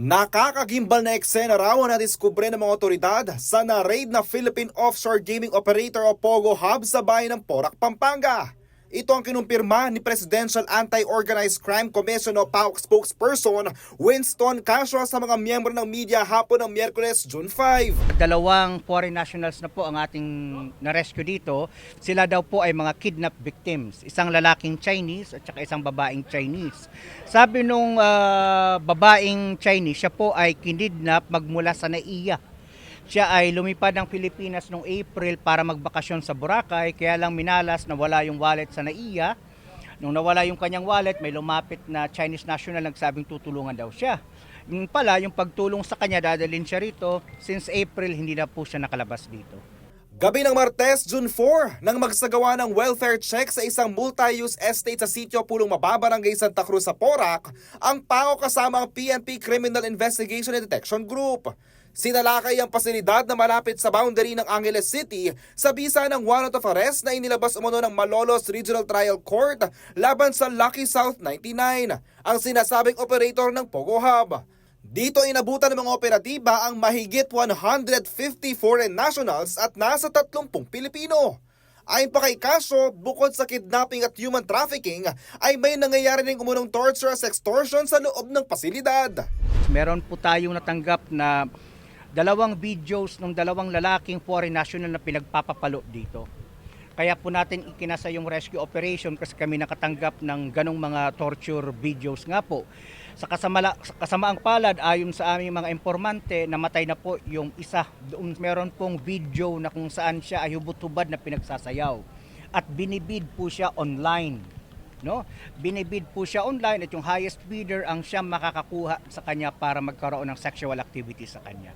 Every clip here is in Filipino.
Nakakagimbal na eksena raw na diskubre ng mga otoridad sa na-raid na Philippine Offshore Gaming Operator o POGO Hub sa bayan ng Porac, Pampanga. Ito ang kinumpirma ni Presidential Anti-Organized Crime Commission o PAOK spokesperson Winston Casio sa mga miyembro ng media hapon ng Miyerkules, June 5. Dalawang foreign nationals na po ang ating na-rescue dito. Sila daw po ay mga kidnap victims. Isang lalaking Chinese at saka isang babaeng Chinese. Sabi nung babaeng Chinese, siya po ay kinidnap magmula sa NAIA. Siya ay lumipad ng Pilipinas noong April para magbakasyon sa Boracay, kaya lang minalas na wala yung wallet sa NAIA. Nung nawala yung kanyang wallet, may lumapit na Chinese national nagsabing tutulungan daw siya. Yung pala, yung pagtulong sa kanya, dadalhin siya rito. Since April, hindi na po siya nakalabas dito. Gabi ng Martes, June 4, nang magsagawa ng welfare check sa isang multi-use estate sa sitio Pulong Mababarangay Santa Cruz sa Porac, ang PAOK kasama ang PNP Criminal Investigation and Detection Group. Sinalakay ang pasilidad na malapit sa boundary ng Angeles City sa bisa ng warrant of arrest na inilabas umano ng Malolos Regional Trial Court laban sa Lucky South 99, ang sinasabing operator ng POGO Hub. Dito inabutan ng mga operatiba ang mahigit 150 foreign nationals at nasa 30 Pilipino. Ayon pa kay Casio, bukod sa kidnapping at human trafficking, ay may nangyayari rin umunong torture at extortion sa loob ng pasilidad. Meron po tayong natanggap na dalawang videos ng dalawang lalaking foreign national na pinagpapapalo dito. Kaya po natin ikinasa yung rescue operation kasi kami nakatanggap ng ganong mga torture videos nga po. Sa kasamaang palad, ayon sa aming mga informante, namatay na po yung isa. Doon meron pong video na kung saan siya ay hubot-hubad na pinagsasayaw. At binibid po siya online. No? Binibid po siya online at yung highest bidder ang siyang makakakuha sa kanya para magkaroon ng sexual activity sa kanya.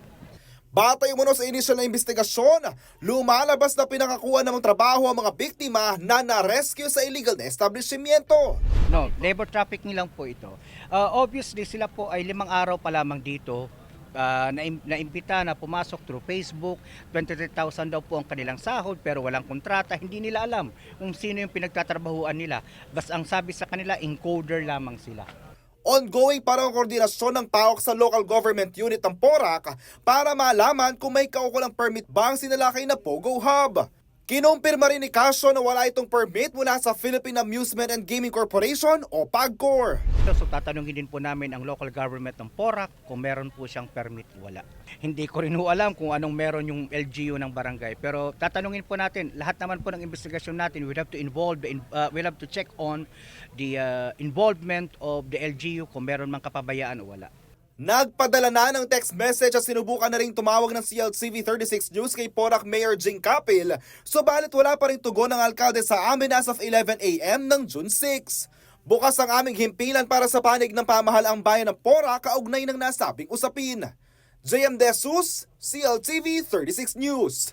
Batay umano sa inisyal na investigasyon, lumalabas na pinakakuha ng trabaho ang mga biktima na na-rescue sa illegal na establishmento. No, labor trafficking lang po ito. Obviously, sila po ay 5 araw pa lamang dito. Naimbita na pumasok through Facebook, 23,000 daw po ang kanilang sahod pero walang kontrata, hindi nila alam kung sino yung pinagtatrabahuan nila. Basta ang sabi sa kanila, encoder lamang sila. Ongoing para ang koordinasyon ng PAOK sa local government unit ng Porac para malaman kung may kaukulang permit ba ang sinalakay na POGO Hub. Kinumpirma rin ni Casio na wala itong permit mula sa Philippine Amusement and Gaming Corporation o PAGCOR. So tatanungin din po namin ang local government ng Porac kung meron po siyang permit, wala. Hindi ko rin alam kung anong meron yung LGU ng barangay, pero tatanungin po natin, lahat naman po ng investigasyon natin, we'll have to check on the involvement of the LGU kung meron mang kapabayaan o wala. Nagpadala na ng text message at sinubukan na rin tumawag ng CLTV 36 News kay Porac Mayor Jing Capil, subalit wala pa rin tugon ng alkalde sa amin as of 11 a.m. ng June 6. Bukas ang aming himpilan para sa panig ng pamahalaang bayan ng Porac kaugnay ng nasabing usapin. JM De Jesus, CLTV 36 News.